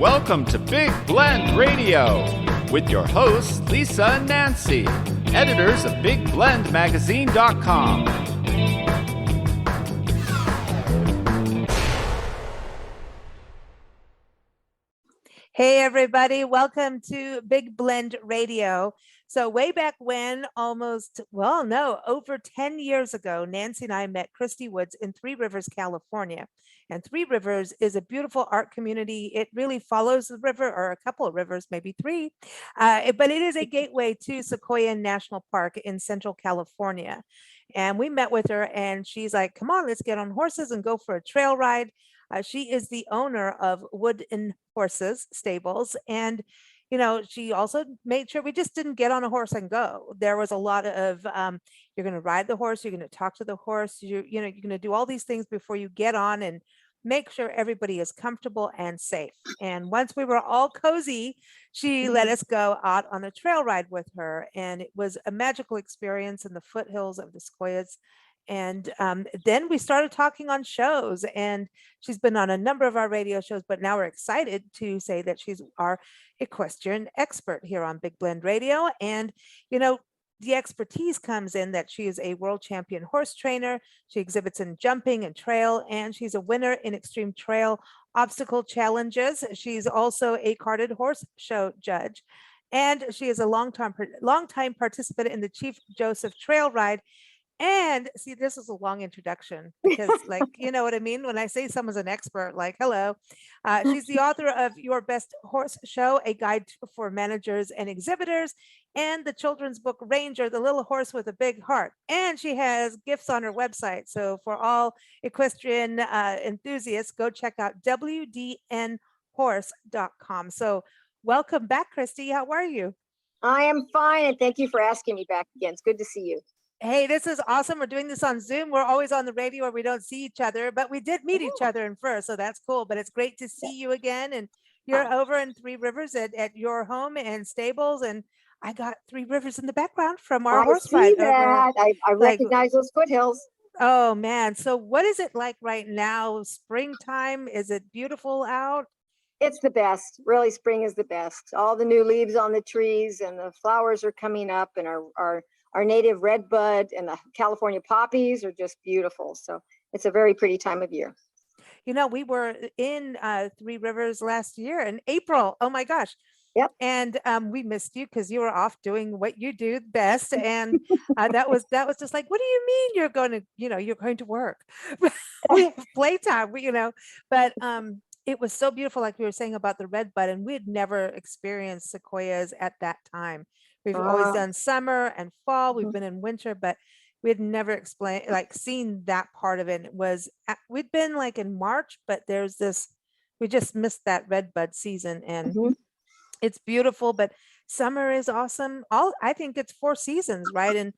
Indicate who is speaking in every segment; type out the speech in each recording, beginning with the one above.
Speaker 1: Welcome to Big Blend Radio with your hosts, Lisa and Nancy, editors of BigBlendMagazine.com.
Speaker 2: Hey, everybody. Welcome to Big Blend Radio. So way back when, over 10 years ago, Nancy and I met Christy Wood in Three Rivers, California. And Three Rivers is a beautiful art community. It really follows the river, or a couple of rivers, maybe three, but it is a gateway to Sequoia National Park in Central California. And we met with her and she's like, come on, let's get on horses and go for a trail ride. She is the owner of Wood and Horses Stables. And, you know, she also made sure we just didn't get on a horse and go. There was a lot of, you're going to ride the horse, you're going to talk to the horse, you're going to do all these things before you get on and make sure everybody is comfortable and safe. And once we were all cozy, she let us go out on a trail ride with her. And it was a magical experience in the foothills of the Sequoias. And then we started talking on shows, and she's been on a number of our radio shows, but now we're excited to say that she's our equestrian expert here on Big Blend Radio. And, you know, the expertise comes in that she is a world champion horse trainer. She exhibits in jumping and trail, and she's a winner in extreme trail obstacle challenges. She's also a carded horse show judge, and she is a longtime participant in the Chief Joseph Trail Ride. And see, this is a long introduction because, like, you know what I mean? When I say someone's an expert, like, hello, she's the author of Your Best Horse Show, a guide for managers and exhibitors, and the children's book Ranger, the little horse with a big heart. And she has gifts on her website. So for all equestrian enthusiasts, go check out wdnhorse.com. So welcome back, Christy. How are you?
Speaker 3: I am fine. And thank you for asking me back again. It's good to see you.
Speaker 2: Hey, this is awesome. We're doing this on Zoom. We're always on the radio where we don't see each other, but we did meet each other in first. So that's cool. But it's great to see you again. And you're over in Three Rivers at your home and stables. And I got Three Rivers in the background from our horse ride.
Speaker 3: I recognize those foothills.
Speaker 2: Oh, man. So what is it like right now? Springtime? Is it beautiful out?
Speaker 3: It's the best. Really, spring is the best. All the new leaves on the trees and the flowers are coming up, and our native redbud and the California poppies are just beautiful. So it's a very pretty time of year.
Speaker 2: You know, we were in Three Rivers last year in April. Oh my gosh.
Speaker 3: Yep.
Speaker 2: And we missed you because you were off doing what you do best. And that was just like, what do you mean you're going to work? We have playtime, but it was so beautiful. Like we were saying about the redbud, and we had never experienced sequoias at that time. We've always done summer and fall. We've been in winter, but we had never seen that part of it. We'd been like in March, but we just missed that redbud season, and it's beautiful, but summer is awesome. I think it's 4 seasons, right? And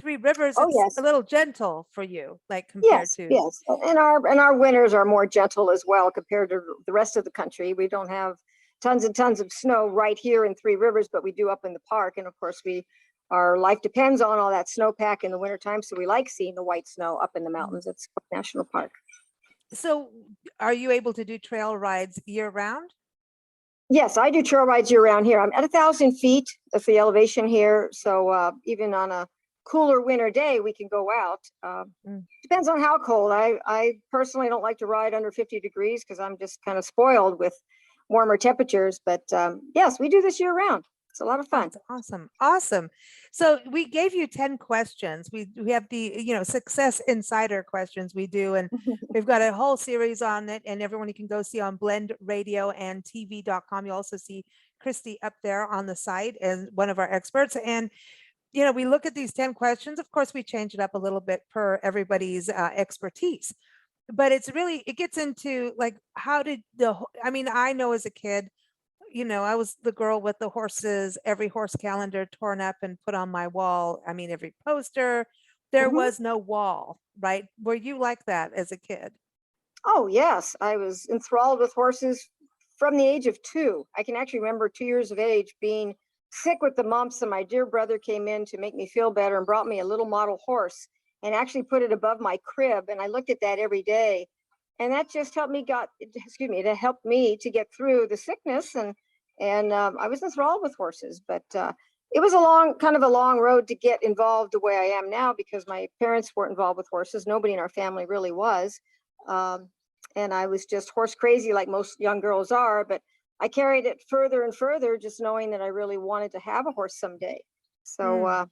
Speaker 2: Three Rivers, it's a little gentle for you, like compared to.
Speaker 3: Yes. And our winters are more gentle as well compared to the rest of the country. We don't have tons and tons of snow right here in Three Rivers, but we do up in the park. And of course, our life depends on all that snowpack in the wintertime. So we like seeing the white snow up in the mountains at Sequoia National Park.
Speaker 2: So are you able to do trail rides year round?
Speaker 3: Yes, I do trail rides year round here. I'm at 1,000 feet. That's the elevation here. So even on a cooler winter day, we can go out. Depends on how cold. I personally don't like to ride under 50 degrees because I'm just kind of spoiled with warmer temperatures, but yes, we do this year round. It's a lot of fun.
Speaker 2: That's awesome. So we gave you 10 questions. We have the success insider questions we do, and we've got a whole series on it, and everyone you can go see on blendradioandtv.com. You also see Christy up there on the site as one of our experts. And we look at these 10 questions. Of course, we change it up a little bit per everybody's expertise. But it gets into like, I know as a kid, I was the girl with the horses, every horse calendar torn up and put on my wall. I mean, every poster, there was no wall, right? Were you like that as a kid?
Speaker 3: Oh, yes. I was enthralled with horses from the age of 2. I can actually remember 2 years of age being sick with the mumps, and my dear brother came in to make me feel better and brought me a little model horse and actually put it above my crib. And I looked at that every day and that just helped me that helped me to get through the sickness. And I was enthralled with horses, but it was kind of a long road to get involved the way I am now, because my parents weren't involved with horses. Nobody in our family really was. And I was just horse crazy, like most young girls are, but I carried it further and further, just knowing that I really wanted to have a horse someday. So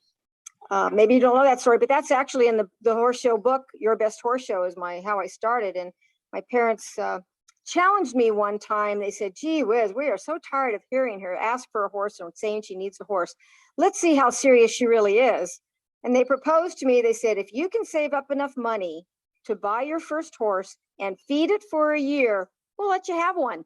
Speaker 3: maybe you don't know that story, but that's actually in the horse show book. Your Best Horse Show is how I started. And my parents challenged me one time. They said, "Gee whiz, we are so tired of hearing her ask for a horse and saying she needs a horse. Let's see how serious she really is." And they proposed to me. They said, "If you can save up enough money to buy your first horse and feed it for a year, we'll let you have one."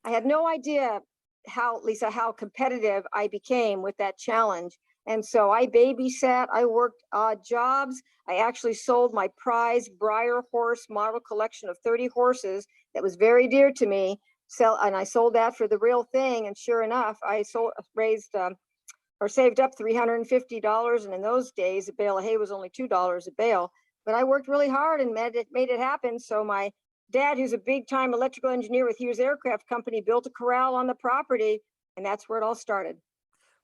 Speaker 3: I had no idea how competitive I became with that challenge. And so I babysat, I worked odd jobs. I actually sold my prize Breyer horse model collection of 30 horses that was very dear to me. And I sold that for the real thing. And sure enough, I saved up $350. And in those days, a bale of hay was only $2 a bale. But I worked really hard and made it happen. So my dad, who's a big time electrical engineer with Hughes Aircraft Company, built a corral on the property. And that's where it all started.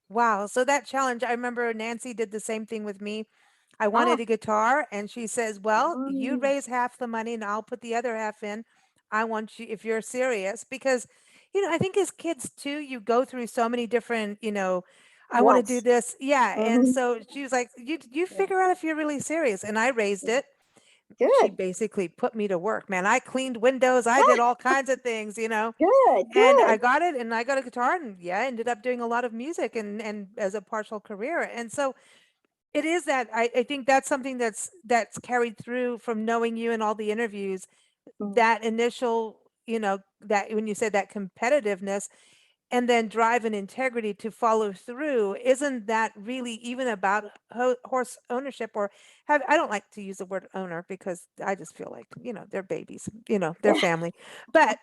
Speaker 2: Wow. So that challenge, I remember Nancy did the same thing with me. I
Speaker 3: Ah,
Speaker 2: wanted a guitar, and she says, "Well, you
Speaker 3: mm,
Speaker 2: raise half the money and I'll put the other half in. I want you, if you're serious," because, I think as kids too, you go through so many different, I want to do
Speaker 3: once.
Speaker 2: this. Yeah. And
Speaker 3: Mhm.
Speaker 2: so she was like, you
Speaker 3: Yeah.
Speaker 2: figure out if you're really serious. And I raised it. She
Speaker 3: Good.
Speaker 2: basically put me to work, man. I cleaned windows. I did all kinds of things,
Speaker 3: Good,
Speaker 2: and I
Speaker 3: good.
Speaker 2: got it, and I got a guitar, and yeah, I ended up doing a lot of music and as a partial career. And so it is that I think that's something that's carried through from knowing you and all the interviews,
Speaker 3: Mm.
Speaker 2: that initial, that when you said that competitiveness and then drive and integrity to follow through, isn't that really even about horse ownership? Or I don't like to use the word owner because I just feel like, they're babies, they're family. But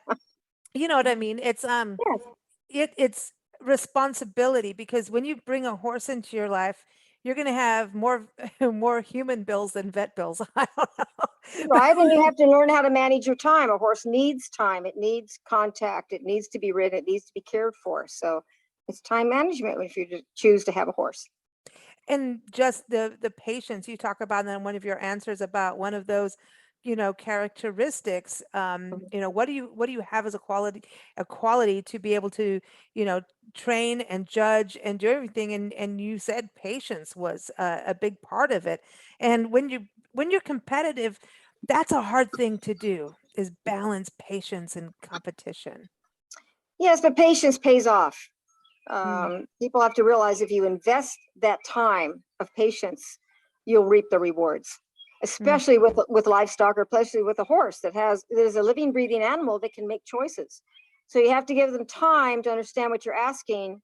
Speaker 2: you know what I mean?
Speaker 3: Yes.
Speaker 2: It's responsibility, because when you bring a horse into your life, you're going to have more more human bills than vet bills. I don't know. But
Speaker 3: Right. And you have to learn how to manage your time. A horse needs time. It needs contact. It needs to be ridden. It needs to be cared for. So it's time management if you choose to have a horse.
Speaker 2: and just the patience you talk about in one of your answers about one of those, characteristics,
Speaker 3: Mhm.
Speaker 2: what do you have as a quality to be able to, you know train and judge and do everything, and you said patience was a big part of it. And when you're competitive, that's a hard thing to do, is balance patience and competition.
Speaker 3: Yes, but patience pays off.
Speaker 2: Mm,
Speaker 3: People have to realize if you invest that time of patience, you'll reap the rewards,
Speaker 2: mm,
Speaker 3: especially with livestock, or especially with a horse that is a living, breathing animal that can make choices. So you have to give them time to understand what you're asking,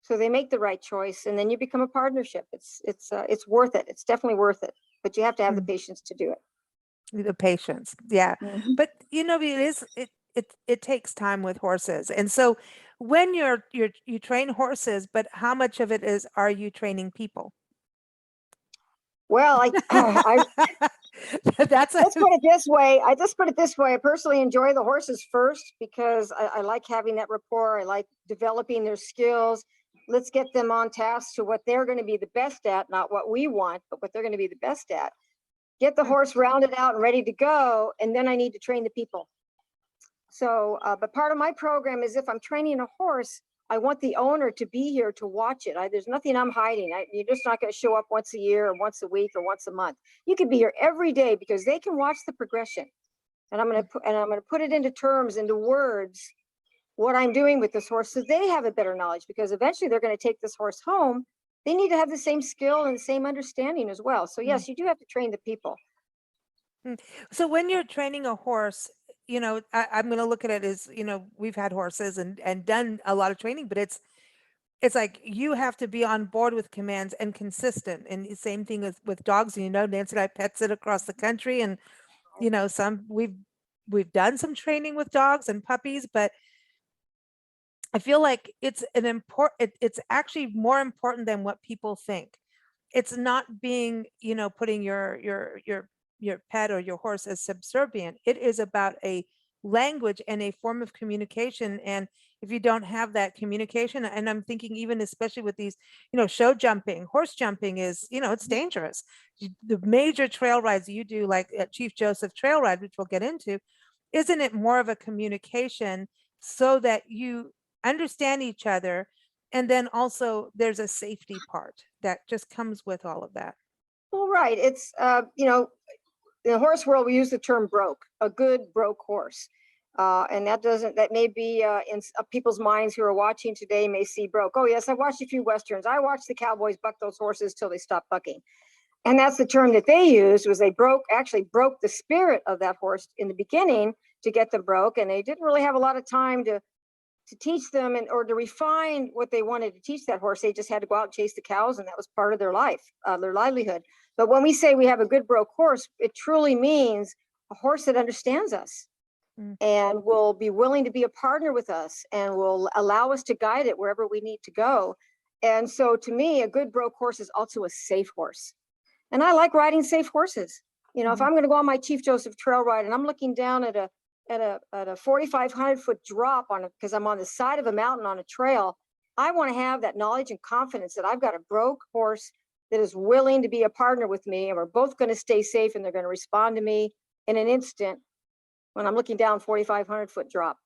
Speaker 3: so they make the right choice, and then you become a partnership. It's worth it. It's definitely worth it, but you have to have the
Speaker 2: mm.
Speaker 3: patience to do it.
Speaker 2: The patience, yeah.
Speaker 3: Mhm.
Speaker 2: But it takes time with horses. And so when you train horses, but how much of it are you training people?
Speaker 3: Well, I
Speaker 2: That's a
Speaker 3: let's put it this way. I just put it this way. I personally enjoy the horses first because I like having that rapport. I like developing their skills. Let's get them on task to what they're going to be the best at, not what we want, but what they're going to be the best at. Get the
Speaker 2: Hmm,
Speaker 3: horse rounded out and ready to go, and then I need to train the people. So, but part of my program is if I'm training a horse, I want the owner to be here to watch it. There's nothing I'm hiding. You're just not going to show up once a year or once a week or once a month. You could be here every day because they can watch the progression. And I'm going to put it into terms, into words, what I'm doing with this horse, so they have a better knowledge, because eventually they're going to take this horse home. They need to have the same skill and the same understanding as well. So
Speaker 2: hmm,
Speaker 3: yes, you do have to train the people.
Speaker 2: hmm. So when you're training a horse, I'm going to look at it as, we've had horses and done a lot of training, but it's like you have to be on board with commands and consistent. And the same thing with dogs. Nancy and I pet sit across the country, and some we've done some training with dogs and puppies, but I feel like it's actually more important than what people think. It's not being, putting your your pet or your horse as subservient. It is about a language and a form of communication. And if you don't have that communication, and I'm thinking even especially with these, show jumping, horse jumping is, it's dangerous. The major trail rides you do, like at Chief Joseph Trail Ride, which we'll get into, isn't it more of a communication so that you understand each other? And then also there's a safety part that just comes with all of that.
Speaker 3: Well, right. It's, in the horse world, we use the term broke, a good broke horse. And that may be in people's minds who are watching today may see broke. Oh, yes, I watched a few Westerns. I watched the cowboys buck those horses till they stopped bucking. And that's the term that they used, was they actually broke the spirit of that horse in the beginning to get them broke. And they didn't really have a lot of time to teach them or to refine what they wanted to teach that horse. They just had to go out and chase the cows, and that was part of their life, their livelihood. But when we say we have a good broke horse, it truly means a horse that understands us and will be willing to be a partner with us and will allow us to guide it wherever we need to go. And so to me, a good broke horse is also a safe horse. And I like riding safe horses. If I'm going to go on my Chief Joseph Trail Ride and I'm looking down at a 4,500 foot drop because I'm on the side of a mountain on a trail, I want to have that knowledge and confidence that I've got a broke horse that is willing to be a partner with me, and we're both going to stay safe, and they're going to respond to me in an instant when I'm looking down 4,500 foot drop.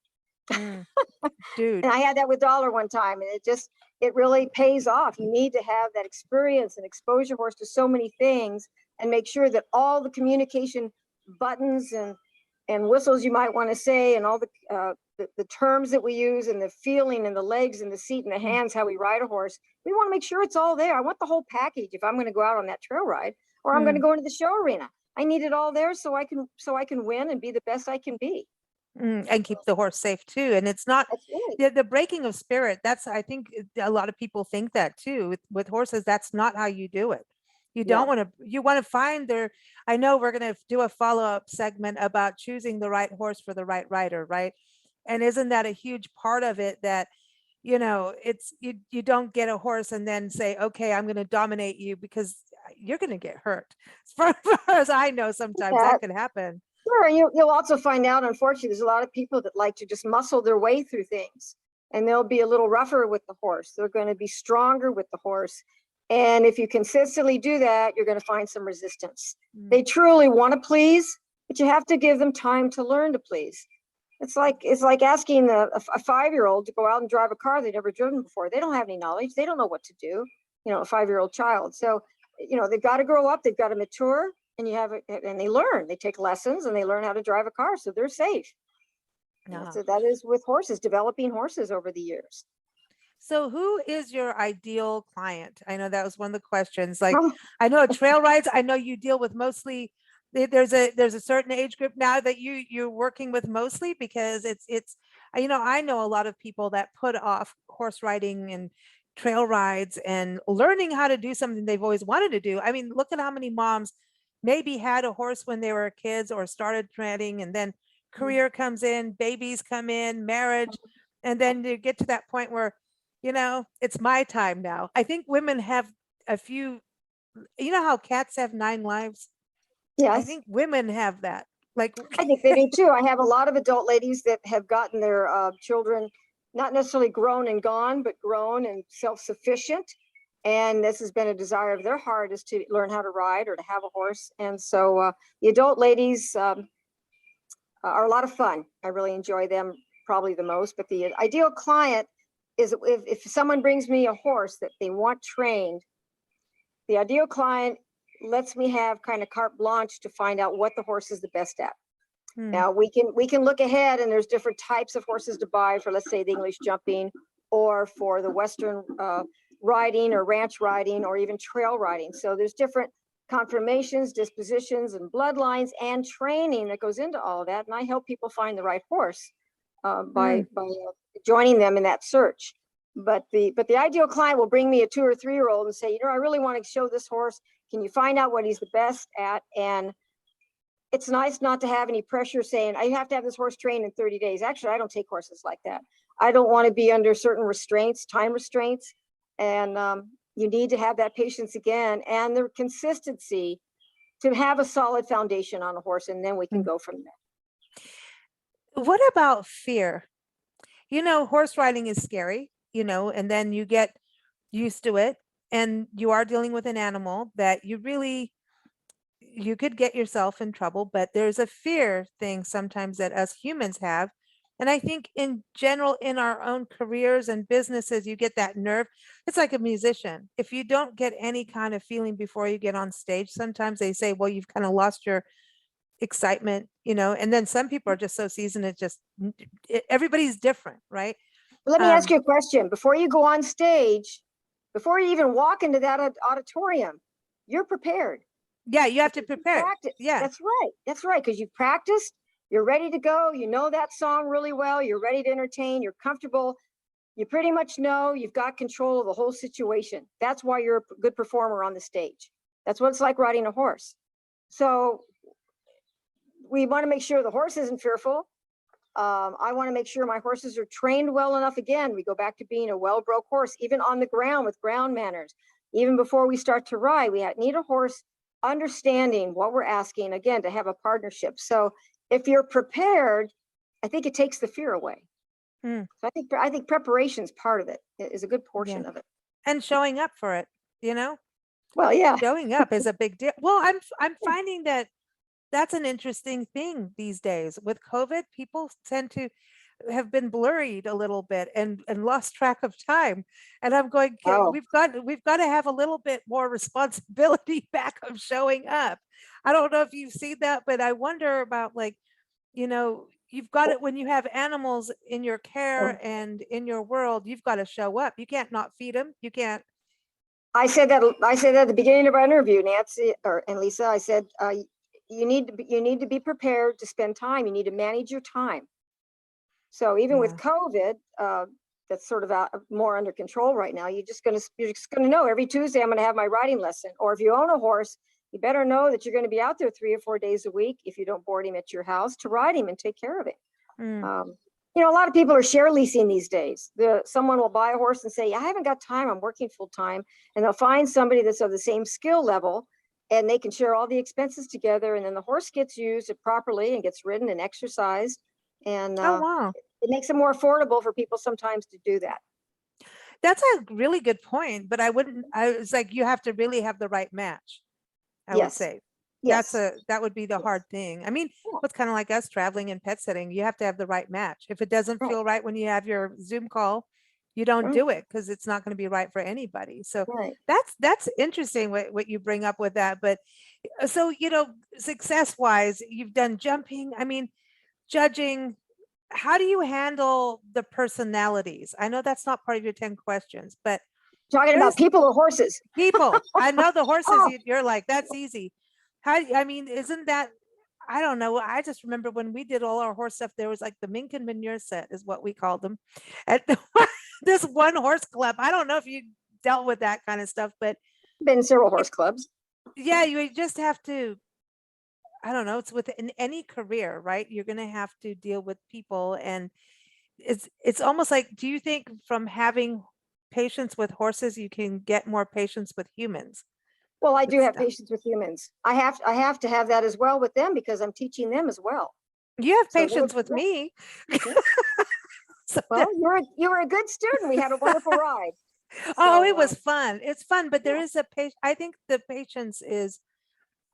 Speaker 2: Dude.
Speaker 3: And I had that with Dollar one time, and it really pays off. You need to have that experience and expose your horse to so many things and make sure that all the communication buttons and whistles you might want to say, and all the terms that we use, and the feeling and the legs and the seat and the hands, how we ride a horse, we want to make sure it's all there. I want the whole package if I'm going to go out on that trail ride, or I'm going to go into the show arena. I need it all there so I can win and be the best I can be.
Speaker 2: And keep the horse safe too. And it's not the breaking of spirit. I think a lot of people think that too with horses. That's not how you do it. You don't want to, you want to find I know we're going to do a follow-up segment about choosing the right horse for the right rider, right? And isn't that a huge part of it, that, it's, you don't get a horse and then say, okay, I'm going to dominate you, because you're going to get hurt. As far as I know, sometimes that can happen.
Speaker 3: Sure. You'll also find out, unfortunately, there's a lot of people that like to just muscle their way through things, and they'll be a little rougher with the horse. They're going to be stronger with the horse. And if you consistently do that, you're going to find some resistance. They truly want to please, but you have to give them time to learn to please. It's like asking a 5-year-old to go out and drive a car they've never driven before. They don't have any knowledge. They don't know what to do, a 5-year-old child. So, they've got to grow up. They've got to mature, and they learn. They take lessons and they learn how to drive a car, so they're safe. So that is with horses, developing horses over the years.
Speaker 2: So who is your ideal client? I know that was one of the questions. Like, I know trail rides, I know you deal with mostly, there's a certain age group now that you're working with mostly, because it's, I know a lot of people that put off horse riding and trail rides and learning how to do something they've always wanted to do. I mean, look at how many moms maybe had a horse when they were kids or started training, and then career comes in, babies come in, marriage, and then you get to that point where, it's my time now. I think women have a few, how cats have 9 lives?
Speaker 3: Yes.
Speaker 2: I think women have that. Like,
Speaker 3: I think they do too. I have a lot of adult ladies that have gotten their children, not necessarily grown and gone, but grown and self-sufficient. And this has been a desire of their heart, is to learn how to ride or to have a horse. And so the adult ladies are a lot of fun. I really enjoy them probably the most. But the ideal client is, if someone brings me a horse that they want trained, the ideal client lets me have kind of carte blanche to find out what the horse is the best at. Now we can look ahead, and there's different types of horses to buy for, let's say, the English jumping, or for the Western riding or ranch riding, or even trail riding. So there's different conformations, dispositions, and bloodlines and training that goes into all of that. And I help people find the right horse by joining them in that search. But the ideal client will bring me a 2 or 3-year-old and say, I really want to show this horse. Can you find out what he's the best at? And it's nice not to have any pressure saying, I have to have this horse trained in 30 days. Actually, I don't take horses like that. I don't want to be under certain restraints, time restraints. And you need to have that patience again, and the consistency to have a solid foundation on a horse, and then we can go from there.
Speaker 2: What about fear? Horse riding is scary, and then you get used to it, and you are dealing with an animal that you could get yourself in trouble, but there's a fear thing sometimes that us humans have. And I think in general, in our own careers and businesses, you get that nerve. It's like a musician. If you don't get any kind of feeling before you get on stage, sometimes they say, well, you've kind of lost your excitement, and then some people are just so seasoned, everybody's different, right?
Speaker 3: Let me ask you a question. Before you go on stage, before you even walk into that auditorium, you're prepared.
Speaker 2: Yeah, you have to prepare. Yeah,
Speaker 3: that's right. That's right. Because you've practiced, you're ready to go. You know that song really well. You're ready to entertain. You're comfortable. You pretty much know you've got control of the whole situation. That's why you're a good performer on the stage. That's what it's like riding a horse. So we want to make sure the horse isn't fearful. I want to make sure my horses are trained well enough. Again, we go back to being a well-broke horse, even on the ground with ground manners. Even before we start to ride, we need a horse understanding what we're asking, again, to have a partnership. So if you're prepared, I think it takes the fear away. So I think preparation is part of it, is a good portion of it.
Speaker 2: And showing up for it,
Speaker 3: Well, yeah.
Speaker 2: Showing up is a big deal. Well, I'm finding that that's an interesting thing these days. With COVID, people tend to have been blurred a little bit and lost track of time. And I'm going, we've got to have a little bit more responsibility back of showing up. I don't know if you've seen that, but I wonder about, like, you've got it when you have animals in your care and in your world, you've got to show up. You can't not feed them. You can't.
Speaker 3: I said that at the beginning of our interview, Nancy and Lisa. I said, you need to be prepared to spend time. You need to manage your time. So even with COVID, that's sort of more under control right now. You're just gonna know every Tuesday I'm gonna have my riding lesson. Or if you own a horse, you better know that you're going to be out there 3 or 4 days a week, if you don't board him at your house, to ride him and take care of him. A lot of people are share leasing these days. Someone will buy a horse and say, I haven't got time, I'm working full time. And they'll find somebody that's of the same skill level, and they can share all the expenses together. And then the horse gets used properly and gets ridden and exercised. And it makes it more affordable for people sometimes to do that.
Speaker 2: That's a really good point. But it's like, you have to really have the right match, I would say.
Speaker 3: Yes.
Speaker 2: That would be the hard thing. I mean, it's kind of like us traveling and pet sitting. You have to have the right match. If it doesn't feel right when you have your Zoom call, you don't do it, because it's not going to be right for anybody. So that's interesting what you bring up with that. But so, success wise, you've done jumping. I mean, judging. How do you handle the personalities? I know that's not part of your 10 questions, but
Speaker 3: talking about people or horses?
Speaker 2: People. I know the horses. You're like, that's easy. Isn't that, I don't know. I just remember when we did all our horse stuff, there was like the mink and manure set is what we called them. At this one horse club. I don't know if you dealt with that kind of stuff, but
Speaker 3: been several horse clubs.
Speaker 2: Yeah, you just have to, I don't know, it's within any career, right? You're going to have to deal with people, and it's almost like, do you think from having patience with horses, you can get more patience with humans?
Speaker 3: Well, I do have patience with humans. I have to have that as well with them, because I'm teaching them as well.
Speaker 2: You have patience with me.
Speaker 3: Well, you were a good student. We had a wonderful ride.
Speaker 2: Oh, it was fun. It's fun, but there is I think the patience is,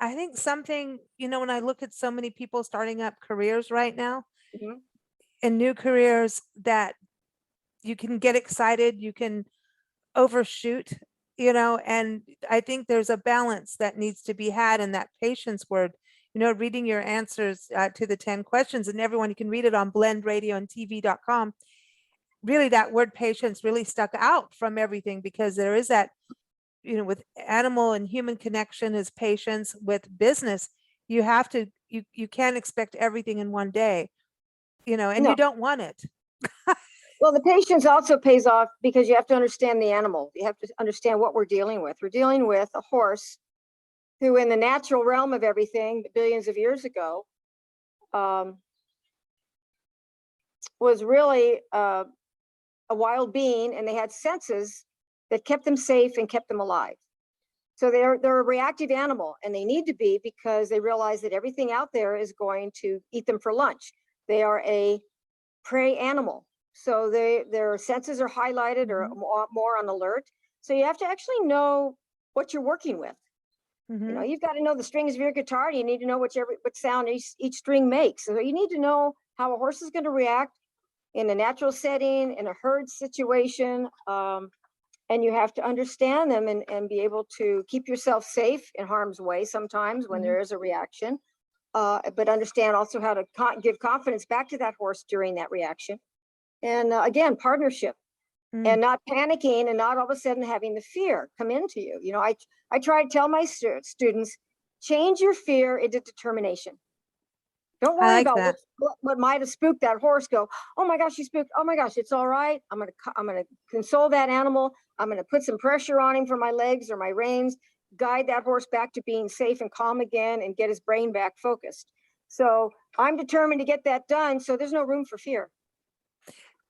Speaker 2: I think something, when I look at so many people starting up careers right now, and new careers, that you can get excited, you can overshoot, and I think there's a balance that needs to be had in that patience word, reading your answers to the 10 questions, and everyone, you can read it on blendradioandtv.com. Really, that word patience really stuck out from everything, because there is that, with animal and human connection is patience. With business, you have to, you can't expect everything in one day, and you don't want it.
Speaker 3: Well, the patience also pays off, because you have to understand the animal. You have to understand what we're dealing with. We're dealing with a horse who, in the natural realm of everything, billions of years ago, was really a wild being, and they had senses that kept them safe and kept them alive. So they're a reactive animal, and they need to be, because they realize that everything out there is going to eat them for lunch. They are a prey animal. So their senses are highlighted or more on alert. So you have to actually know what you're working with. You know, you've got to know the strings of your guitar. You need to know what sound each string makes. So you need to know how a horse is going to react in a natural setting, in a herd situation. And you have to understand them and be able to keep yourself safe in harm's way sometimes when there is a reaction. But understand also how to give confidence back to that horse during that reaction. And again, partnership. And not panicking, and not all of a sudden having the fear come into you. You know, I try to tell my students, change your fear into determination. Don't worry about what might have spooked that horse. Go, oh my gosh, you spooked. Oh my gosh, it's all right. I'm gonna console that animal. I'm gonna put some pressure on him from my legs or my reins, guide that horse back to being safe and calm again, and get his brain back focused. So I'm determined to get that done. So there's no room for fear.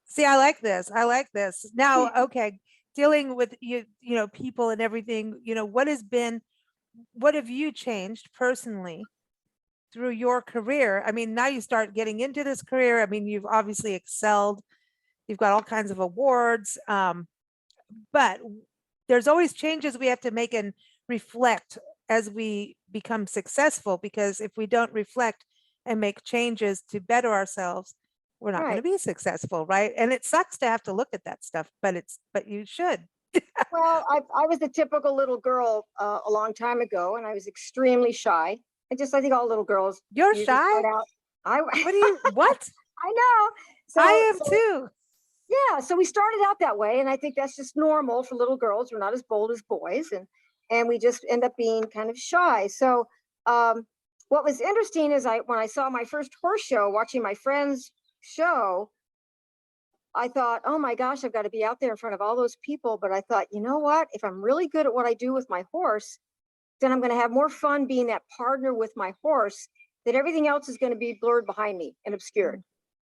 Speaker 2: See, I like this. I like this. Now, okay, dealing with people and everything, what have you changed personally through your career? I mean, now you start getting into this career. I mean, you've obviously excelled. You've got all kinds of awards. But there's always changes we have to make and reflect as we become successful, because if we don't reflect and make changes to better ourselves, we're not going to be successful, right? And it sucks to have to look at that stuff, but you should.
Speaker 3: Well, I was the typical little girl a long time ago, and I was extremely shy. I think all little girls.
Speaker 2: You're shy? What?
Speaker 3: I know. So,
Speaker 2: I am too.
Speaker 3: Yeah. So we started out that way, and I think that's just normal for little girls. We're not as bold as boys, and we just end up being kind of shy. So what was interesting is when I saw my first horse show, watching my friends show, I thought, oh my gosh, I've got to be out there in front of all those people. But I thought, you know what? If I'm really good at what I do with my horse, then I'm going to have more fun being that partner with my horse, that everything else is going to be blurred behind me and obscured.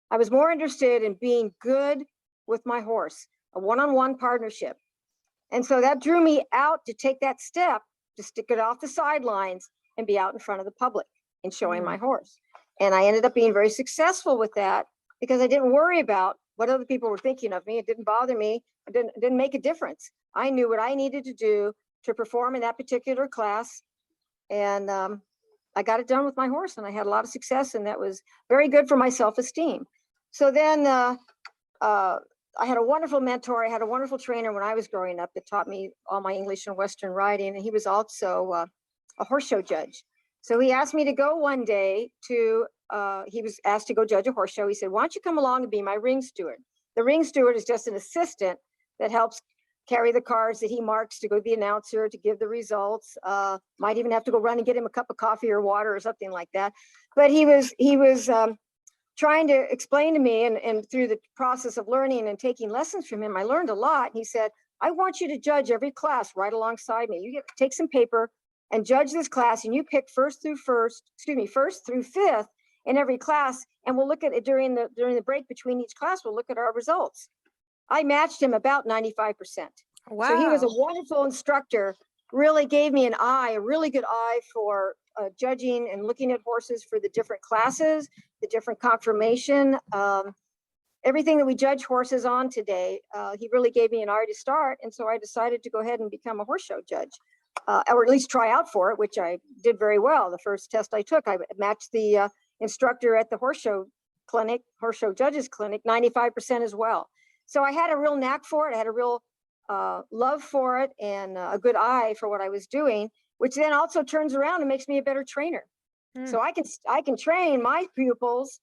Speaker 3: I was more interested in being good with my horse, a one-on-one partnership. And so that drew me out to take that step, to stick it off the sidelines and be out in front of the public and showing my horse. And I ended up being very successful with that, because I didn't worry about what other people were thinking of me. It didn't bother me. It didn't make a difference. I knew what I needed to do to perform in that particular class. And I got it done with my horse, and I had a lot of success, and that was very good for my self-esteem. So then I had a wonderful mentor. I had a wonderful trainer when I was growing up that taught me all my English and Western riding. And he was also a horse show judge. So he asked me to go one day he was asked to go judge a horse show. He said, why don't you come along and be my ring steward? The ring steward is just an assistant that helps carry the cards that he marks to go to the announcer, to give the results. Might even have to go run and get him a cup of coffee or water or something like that. But he was trying to explain to me, and through the process of learning and taking lessons from him, I learned a lot. And he said, I want you to judge every class right alongside me. You take some paper and judge this class, and you pick first through fifth in every class, and we'll look at it during the break between each class. We'll look at our results. I matched him about 95%.
Speaker 2: Wow.
Speaker 3: So he was a wonderful instructor, really gave me a really good eye for judging and looking at horses for the different classes, the different conformation, everything that we judge horses on today. He really gave me an eye to start. And so I decided to go ahead and become a horse show judge. Or at least try out for it, which I did very well. The first test I took, I matched the instructor at the horse show judges clinic, 95% as well. So I had a real knack for it. I had a real love for it, and a good eye for what I was doing, which then also turns around and makes me a better trainer. So I can train my pupils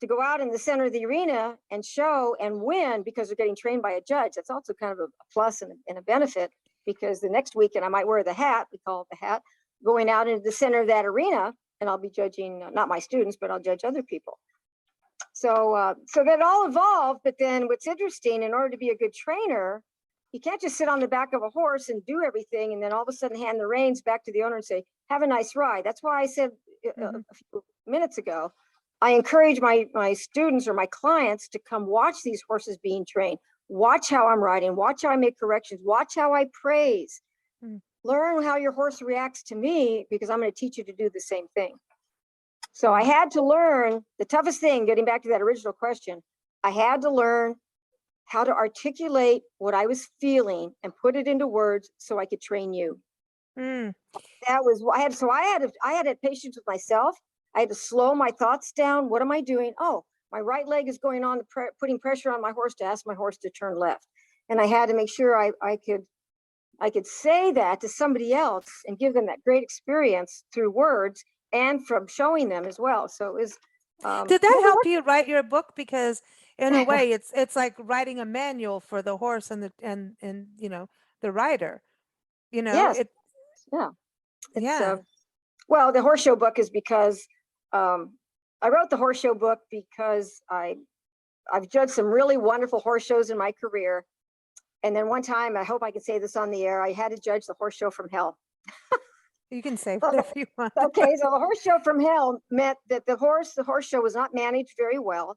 Speaker 3: to go out in the center of the arena and show and win because they're getting trained by a judge. That's also kind of a plus and a benefit, because the next weekend I might wear the hat, we call it the hat, going out into the center of that arena, and I'll be judging, not my students, but I'll judge other people. So that all evolved. But then what's interesting, in order to be a good trainer, you can't just sit on the back of a horse and do everything, and then all of a sudden hand the reins back to the owner and say, have a nice ride. That's why I said a few minutes ago, I encourage my students or my clients to come watch these horses being trained. Watch how I'm riding, watch how I make corrections, watch how I praise. learn how your horse reacts to me, because I'm going to teach you to do the same thing. So I had to learn the toughest thing, getting back to that original question, I had to learn how to articulate what I was feeling and put it into words so I could train you.
Speaker 2: Mm.
Speaker 3: That was what I had. So I had patience with myself. I had to slow my thoughts down. What am I doing? Oh, my right leg is going on, putting pressure on my horse to ask my horse to turn left. And I had to make sure I could say that to somebody else and give them that great experience through words and from showing them as well. So it was.
Speaker 2: Did that help you write your book? Because in a way, it's like writing a manual for the horse and the rider.
Speaker 3: Yes. Yeah.
Speaker 2: Yeah.
Speaker 3: Well, the horse show book is because I wrote the horse show book because I've judged some really wonderful horse shows in my career. And then one time, I hope I can say this on the air, I had to judge the horse show from hell.
Speaker 2: You can say whatever you want.
Speaker 3: Okay, so the horse show from hell meant that the horse show was not managed very well.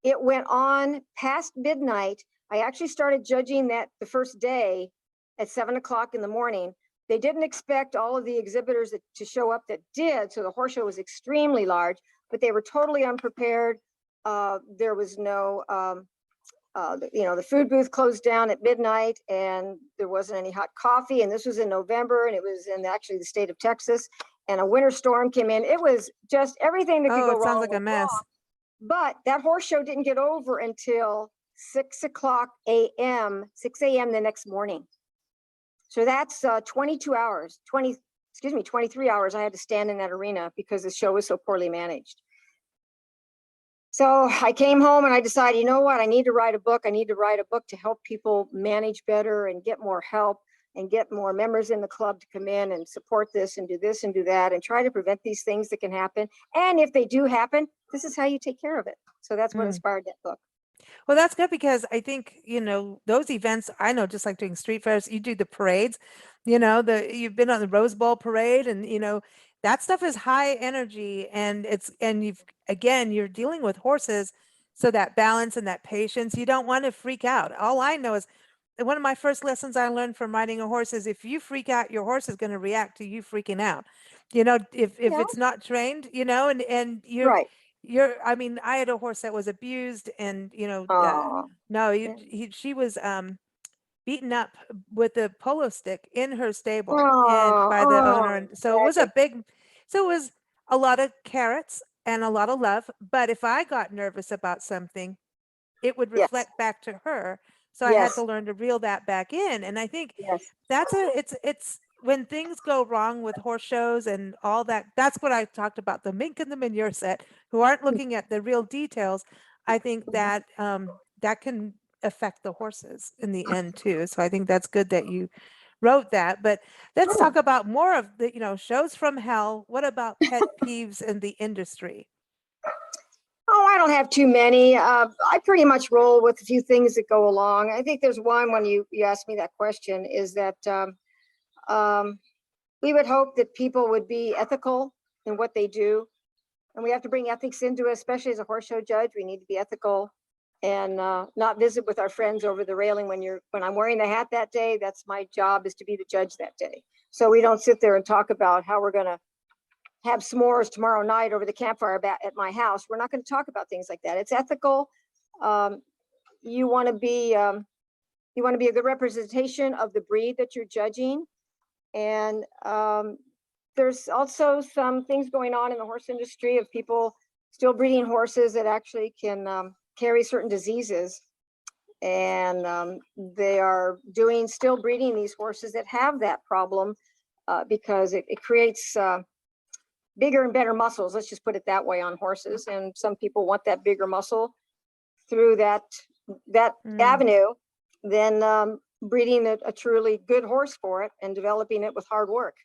Speaker 3: It went on past midnight. I actually started judging that the first day at 7 o'clock in the morning. They didn't expect all of the exhibitors to show up that did. So the horse show was extremely large, but they were totally unprepared. There was no, the food booth closed down at midnight and there wasn't any hot coffee. And this was in November and it was in actually the state of Texas, and a winter storm came in. It was just everything that could go wrong.
Speaker 2: It sounds like a mess.
Speaker 3: Wrong. But that horse show didn't get over until 6 a.m. the next morning. So that's 23 hours I had to stand in that arena because the show was so poorly managed. So I came home and I decided, you know what, I need to write a book. I need to write a book to help people manage better and get more help and get more members in the club to come in and support this and do that and try to prevent these things that can happen. And if they do happen, this is how you take care of it. So that's what inspired that book.
Speaker 2: Well, that's good because I think, those events, I know, just like doing street fairs, you do the parades, you've been on the Rose Bowl parade and, that stuff is high energy and you're dealing with horses. So that balance and that patience, you don't want to freak out. All I know is one of my first lessons I learned from riding a horse is if you freak out, your horse is going to react to you freaking out. If it's not trained, and you're,
Speaker 3: right.
Speaker 2: I had a horse that was abused and, she was beaten up with a polo stick in her stable and by the owner. And so it was a lot of carrots and a lot of love. But if I got nervous about something, it would reflect back to her. So I had to learn to reel that back in. And I think it's when things go wrong with horse shows and all that, that's what I talked about, the mink and the manure set who aren't looking at the real details. I think that that can affect the horses in the end too. So I think that's good that you wrote that. But let's talk about more of the, shows from hell. What about pet peeves in the industry?
Speaker 3: Oh, I don't have too many. I pretty much roll with a few things that go along. I think there's one when you asked me that question is that we would hope that people would be ethical in what they do. And we have to bring ethics into it, especially as a horse show judge. We need to be ethical and not visit with our friends over the railing when I'm wearing the hat that day. That's my job, is to be the judge that day. So we don't sit there and talk about how we're going to have s'mores tomorrow night over the campfire at my house. We're not going to talk about things like that. It's ethical. You want to be a good representation of the breed that you're judging. And there's also some things going on in the horse industry of people still breeding horses that actually can carry certain diseases. And they are still breeding these horses that have that problem because it creates bigger and better muscles. Let's just put it that way on horses. And some people want that bigger muscle through that avenue, then breeding a truly good horse for it and developing it with hard work.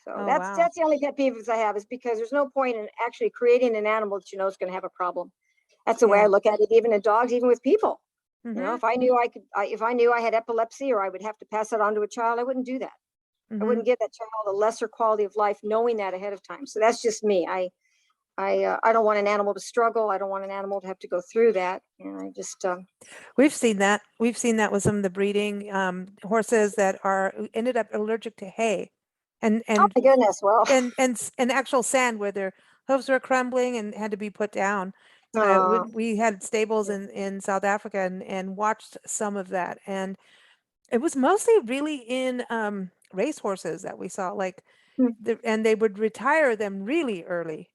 Speaker 3: So that's the only pet peeves I have, is because there's no point in actually creating an animal that is going to have a problem. That's the way I look at it, even in dogs, even with people. If I knew I had epilepsy or I would have to pass it on to a child, I wouldn't do that. I wouldn't give that child a lesser quality of life knowing that ahead of time. So that's just me. I don't want an animal to struggle. I don't want an animal to have to go through that. And I just,
Speaker 2: We've seen that. We've seen that with some of the breeding horses that ended up allergic to hay, and
Speaker 3: oh my goodness, well,
Speaker 2: and actual sand where their hooves were crumbling and had to be put down.
Speaker 3: uh,
Speaker 2: We had stables in South Africa and watched some of that, and it was mostly really in racehorses that we saw, like and they would retire them really early,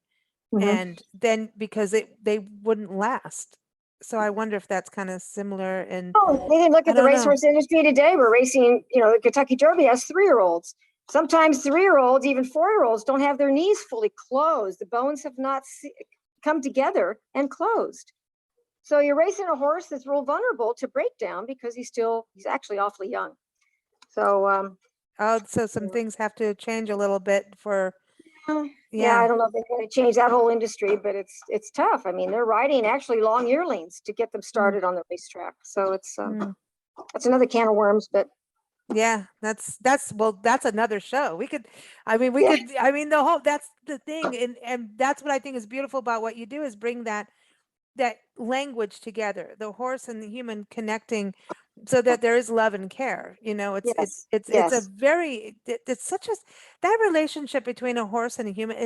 Speaker 2: and then because they wouldn't last. So I wonder if that's kind of similar. And
Speaker 3: oh, they didn't look
Speaker 2: I
Speaker 3: at the
Speaker 2: don't know.
Speaker 3: racehorse industry today. We're racing, the Kentucky Derby has 3-year-olds. Sometimes 3-year-olds, even 4-year-olds, don't have their knees fully closed. The bones have not come together and closed. So you're racing a horse that's real vulnerable to breakdown because he's actually awfully young. So,
Speaker 2: So some things have to change a little bit for,
Speaker 3: yeah, I don't know if they're going to change that whole industry, but it's tough. I mean, they're riding actually long yearlings to get them started on the racetrack. So it's that's another can of worms, but
Speaker 2: yeah, that's another show. We could, I mean, that's the thing. And that's what I think is beautiful about what you do, is bring that language together, the horse and the human connecting, so that there is love and care. It's a very, it's such that relationship between a horse and a human.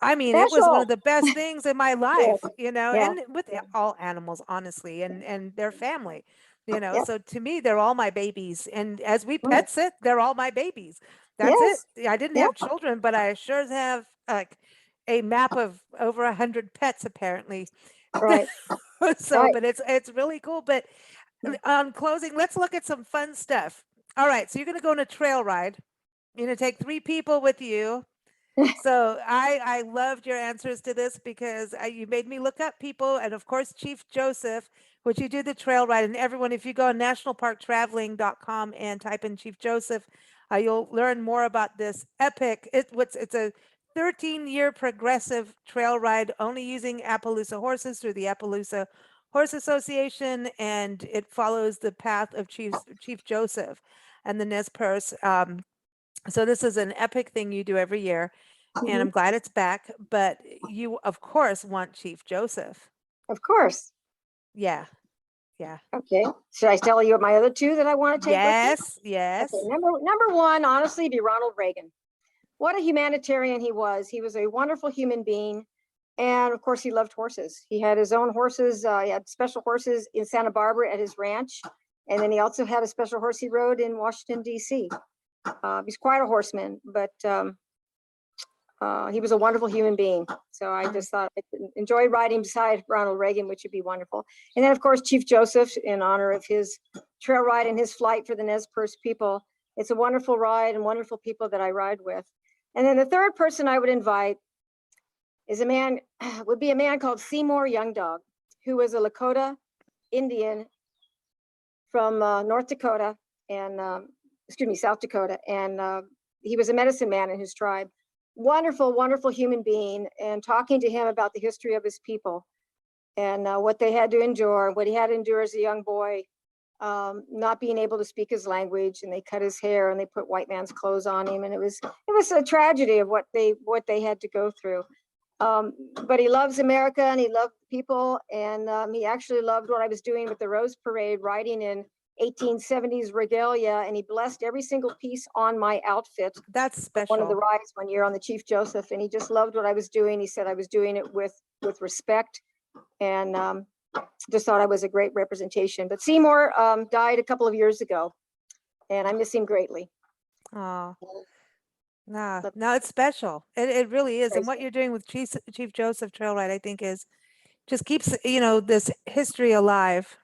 Speaker 2: I mean, it was one of the best things in my life, and with all animals, honestly, and their family, so to me, they're all my babies. And as we pet sit, they're all my babies. That's it. I didn't have children, but I sure have like a map of over 100 pets, apparently.
Speaker 3: right.
Speaker 2: So, but it's really cool. But on closing, let's look at some fun stuff. All right. So you're going to go on a trail ride. You're going to take 3 people with you. So I loved your answers to this, because you made me look up people, and of course Chief Joseph, which you do the trail ride. And everyone, if you go on nationalparktraveling.com and type in Chief Joseph, you'll learn more about this epic. It's a 13-year progressive trail ride, only using Appaloosa horses through the Appaloosa Horse Association, and it follows the path of Chief Joseph and the Nez Perce. So this is an epic thing you do every year, and I'm glad it's back. But you, of course, want Chief Joseph.
Speaker 3: Of course.
Speaker 2: Yeah.
Speaker 3: Okay. Should I tell you my other 2 that I want to take with me?
Speaker 2: Yes.
Speaker 3: Okay. Number 1, honestly, be Ronald Reagan. What a humanitarian he was. He was a wonderful human being. And of course, he loved horses. He had his own horses. He had special horses in Santa Barbara at his ranch. And then he also had a special horse he rode in Washington, D.C. He's quite a horseman, but he was a wonderful human being. So I just thought I enjoyed riding beside Ronald Reagan, which would be wonderful. And then, of course, Chief Joseph, in honor of his trail ride and his flight for the Nez Perce people. It's a wonderful ride and wonderful people that I ride with. And then the third person I would invite would be a man called Seymour Young Dog, who was a Lakota Indian from South Dakota. And he was a medicine man in his tribe. Wonderful, wonderful human being. And talking to him about the history of his people and what they had to endure, what he had to endure as a young boy, not being able to speak his language, and they cut his hair and they put white man's clothes on him. And it was a tragedy of what they had to go through. But he loves America and he loved people. And he actually loved what I was doing with the Rose Parade, riding in 1870s regalia, and he blessed every single piece on my outfit.
Speaker 2: That's special.
Speaker 3: One of the rides one year on the Chief Joseph, and he just loved what I was doing. He said I was doing it with respect, and just thought I was a great representation. But Seymour died a couple of years ago, and I miss him greatly.
Speaker 2: Oh, no, it's special. It really is. And what you're doing with Chief Joseph Trail Ride, I think, is just keeps this history alive.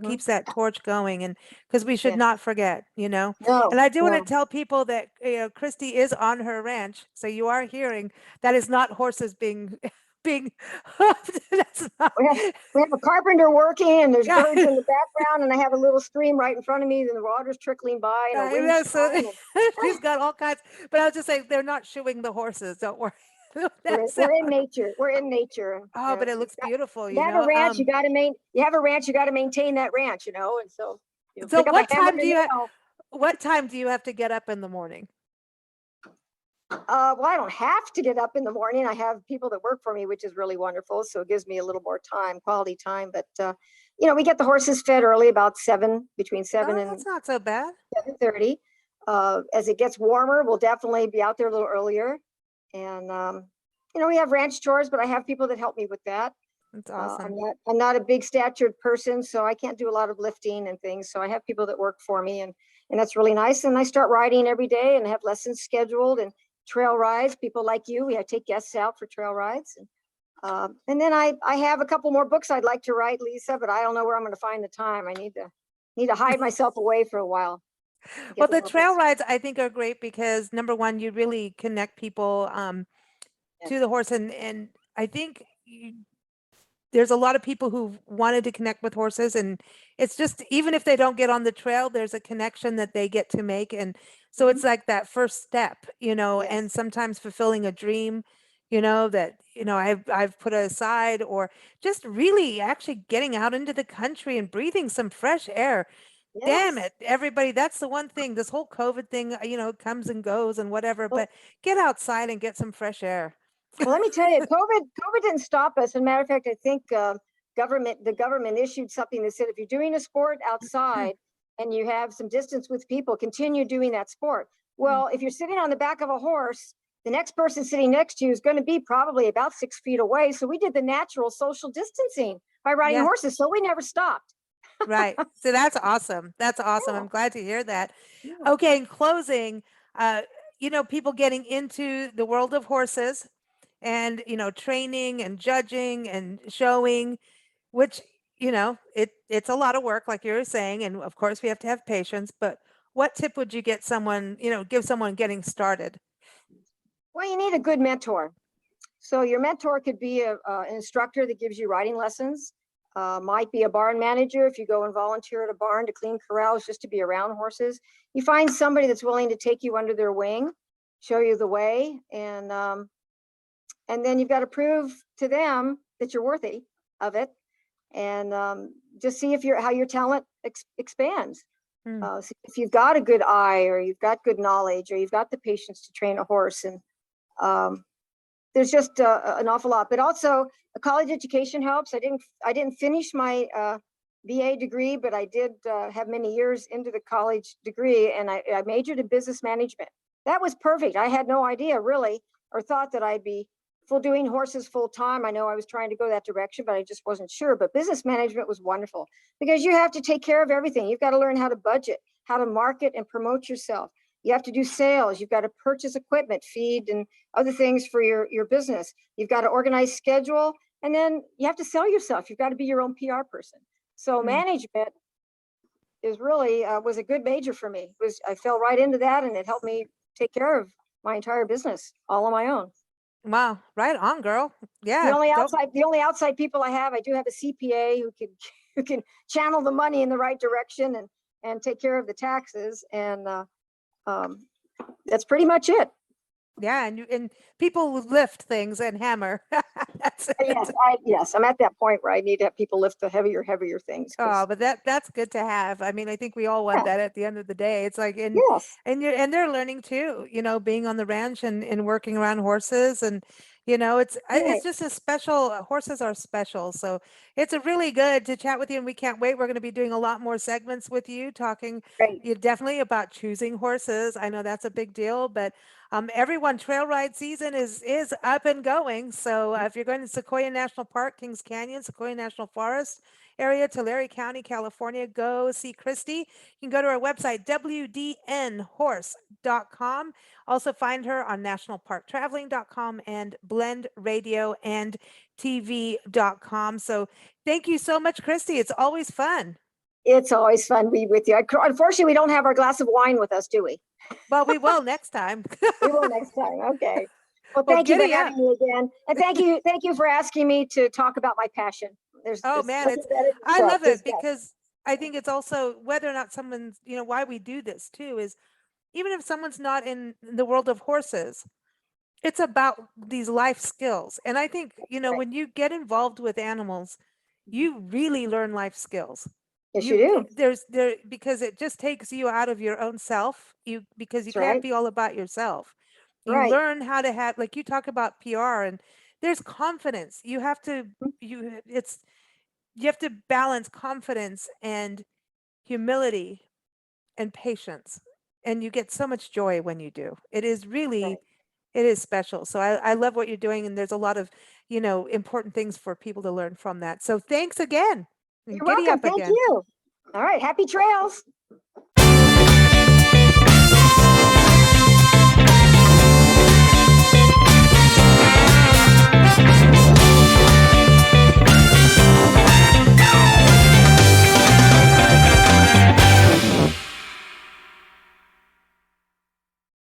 Speaker 2: Keeps that torch going, and because we should not forget.
Speaker 3: No,
Speaker 2: and I do want to tell people that Christy is on her ranch, so you are hearing that is not horses being hoofed. That's not...
Speaker 3: we have a carpenter working, and there's birds in the background, and I have a little stream right in front of me, and the water's trickling by. And
Speaker 2: she's got all kinds. But I was just saying, they're not shoeing the horses. Don't worry.
Speaker 3: We're in nature. We're in nature.
Speaker 2: Oh, but it looks beautiful.
Speaker 3: You have a ranch. You got to maintain that ranch. And so.
Speaker 2: So what time do you have to get up in the morning?
Speaker 3: Well, I don't have to get up in the morning. I have people that work for me, which is really wonderful. So it gives me a little more time, quality time. But we get the horses fed early, about between 7
Speaker 2: Oh,
Speaker 3: and
Speaker 2: that's not so bad.
Speaker 3: 7:30. As it gets warmer, we'll definitely be out there a little earlier. And we have ranch chores, but I have people that help me with that.
Speaker 2: That's awesome.
Speaker 3: I'm not a big statured person, so I can't do a lot of lifting and things. So I have people that work for me, and that's really nice. And I start riding every day and have lessons scheduled and trail rides. People like you, we take guests out for trail rides. And then I have a couple more books I'd like to write, Lisa, but I don't know where I'm going to find the time. I need to hide myself away for a while.
Speaker 2: Well, the trail rides I think are great because number one, you really connect people to the horse, and I think there's a lot of people who wanted to connect with horses, and it's just, even if they don't get on the trail, there's a connection that they get to make. And so it's like that first step, and sometimes fulfilling a dream, that, I've put aside, or just really actually getting out into the country and breathing some fresh air. Damn it, everybody. That's the one thing, this whole COVID thing, comes and goes and whatever, but get outside and get some fresh air.
Speaker 3: Well, let me tell you, COVID didn't stop us. As a matter of fact, I think the government issued something that said if you're doing a sport outside and you have some distance with people, continue doing that sport. Well, if you're sitting on the back of a horse, the next person sitting next to you is going to be probably about 6 feet away. So we did the natural social distancing by riding horses. So we never stopped.
Speaker 2: Right. So that's awesome. That's awesome. I'm glad to hear that. Okay. In closing, people getting into the world of horses and, training and judging and showing, which, it's a lot of work, like you were saying. And of course we have to have patience, but what tip would you give someone getting started?
Speaker 3: Well, you need a good mentor. So your mentor could be an instructor that gives you riding lessons. Might be a barn manager if you go and volunteer at a barn to clean corrals just to be around horses. You find somebody that's willing to take you under their wing, show you the way, and then you've got to prove to them that you're worthy of it, and just see how your talent expands. So if you've got a good eye, or you've got good knowledge, or you've got the patience to train a horse, and there's just an awful lot. But also a college education helps. I didn't finish my BA degree, but I did have many years into the college degree, and I majored in business management. That was perfect. I had no idea really, or thought that I'd be doing horses full time. I know I was trying to go that direction, but I just wasn't sure. But business management was wonderful because you have to take care of everything. You've got to learn how to budget, how to market and promote yourself. You have to do sales. You've got to purchase equipment, feed, and other things for your business. You've got to organize schedule, and then you have to sell yourself. You've got to be your own PR person. So management is really was a good major for me. I fell right into that, and it helped me take care of my entire business all on my own.
Speaker 2: Wow, right on, girl. Yeah.
Speaker 3: The only outside people I do have a CPA who can channel the money in the right direction and take care of the taxes, and that's pretty much it.
Speaker 2: Yeah, and people lift things and hammer. That's it.
Speaker 3: Yes, I'm at that point where I need to have people lift the heavier things.
Speaker 2: Oh, but that's good to have. I mean, I think we all want that at the end of the day. It's like, and they're learning too, being on the ranch and working around horses, and it's just a special. Horses are special, so it's a really good to chat with you, and we can't wait. We're going to be doing a lot more segments with you, talking definitely about choosing horses. I know that's a big deal, but everyone, trail ride season is up and going. So if you're going to Sequoia National Park, Kings Canyon, Sequoia National Forest area, Tulare County, California, go see Christy. You can go to our website, wdnhorse.com. Also find her on nationalparktraveling.com and blendradioandtv.com. So thank you so much, Christy. It's always fun.
Speaker 3: It's always fun to be with you. Unfortunately, we don't have our glass of wine with us, do we?
Speaker 2: Well, we will next time.
Speaker 3: We will next time. Okay. Well, thank you for having me again. And thank you for asking me to talk about my passion.
Speaker 2: I love it because I think it's also whether or not someone's, why we do this too is even if someone's not in the world of horses, it's about these life skills. And I think, when you get involved with animals, you really learn life skills.
Speaker 3: Yes, you
Speaker 2: do. Because it just takes you out of your own self. Because you can't be all about yourself. You
Speaker 3: Right.
Speaker 2: learn how to have, like you talk about PR, and there's confidence. You have to, you have to balance confidence and humility and patience. And you get so much joy when you do. It is really,
Speaker 3: Right.
Speaker 2: it is special. So I love what you're doing. And there's a lot of, important things for people to learn from that. So thanks again. And
Speaker 3: You're
Speaker 2: giddy
Speaker 3: welcome.
Speaker 2: up
Speaker 3: Thank
Speaker 2: again.
Speaker 3: you. All right. Happy trails.